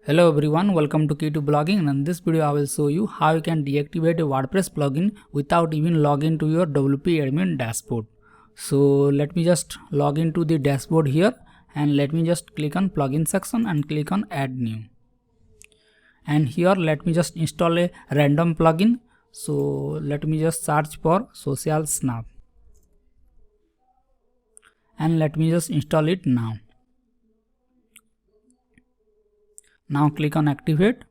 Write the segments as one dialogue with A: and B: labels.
A: Hello everyone, welcome to Key2 Blogging, and in this video I will show you how you can deactivate a WordPress plugin without even logging to your WP admin dashboard. So let me just log into the dashboard here and let me just click on plugin section and click on add new. And here let me just install a random plugin. So let me just search for Social Snap and let me just install it now. Now click on activate.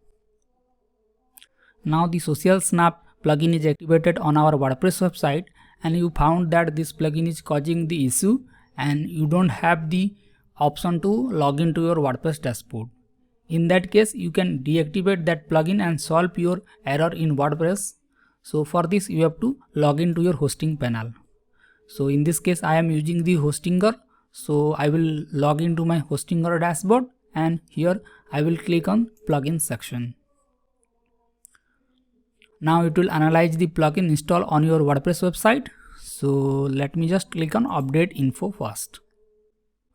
A: Now the Social Snap plugin is activated on our WordPress website, and you found that this plugin is causing the issue and you don't have the option to log into your WordPress dashboard. In that case, you can deactivate that plugin and solve your error in WordPress. So for this you have to log into your hosting panel. So in this case I am using the Hostinger. So I will log into my Hostinger dashboard and here I will click on plugin section. Now it will analyze the plugin install on your WordPress website. So let me just click on update info first.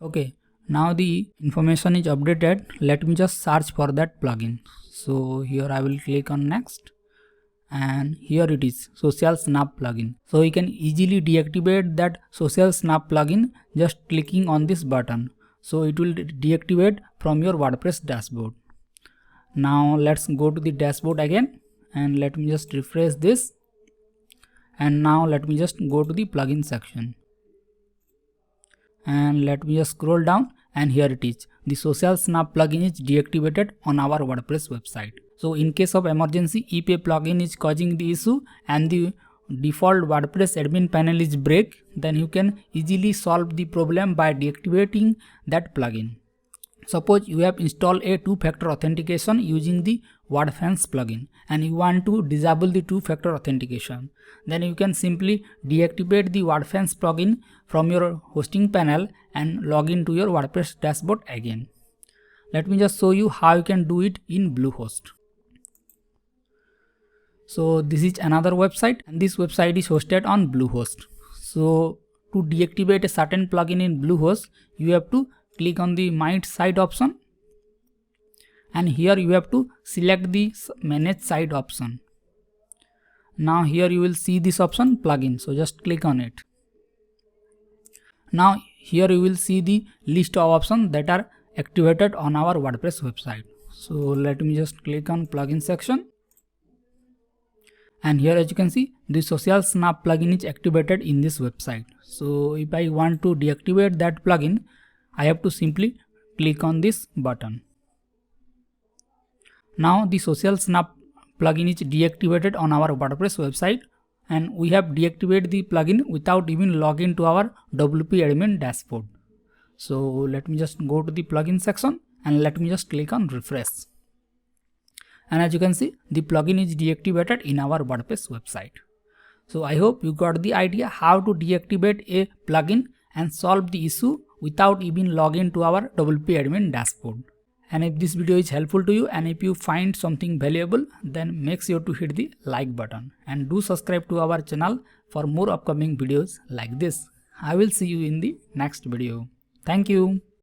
A: Okay, now the information is updated. Let me just search for that plugin. So here I will click on next, and here it is, Social Snap plugin. So you can easily deactivate that Social Snap plugin just clicking on this button. So it will deactivate from your WordPress dashboard. Now let's go to the dashboard again and let me just refresh this, and now let me just go to the plugin section and let me just scroll down, and here it is, the Social Snap plugin is deactivated on our WordPress website. So in case of emergency, if a plugin is causing the issue and the default WordPress admin panel is break, then you can easily solve the problem by deactivating that plugin. Suppose you have installed a two-factor authentication using the WordFence plugin and you want to disable the two-factor authentication, then you can simply deactivate the WordFence plugin from your hosting panel and log into your WordPress dashboard again. Let me just show you how you can do it in Bluehost. So this is another website, and this website is hosted on Bluehost. So to deactivate a certain plugin in Bluehost, you have to click on the Manage Site option, and here you have to select the Manage Site option. Now here you will see this option plugin, so just click on it. Now here you will see the list of options that are activated on our WordPress website. So let me just click on plugin section, and here as you can see, the Social Snap plugin is activated in this website. So if I want to deactivate that plugin, I have to simply click on this button. Now the Social Snap plugin is deactivated on our WordPress website, and we have deactivated the plugin without even logging to our WP admin dashboard. So let me just go to the plugin section and let me just click on refresh. And as you can see, the plugin is deactivated in our WordPress website. So I hope you got the idea how to deactivate a plugin and solve the issue without even logging to our WP admin dashboard. And if this video is helpful to you and if you find something valuable, then make sure to hit the like button and do subscribe to our channel for more upcoming videos like this. I will see you in the next video. Thank you.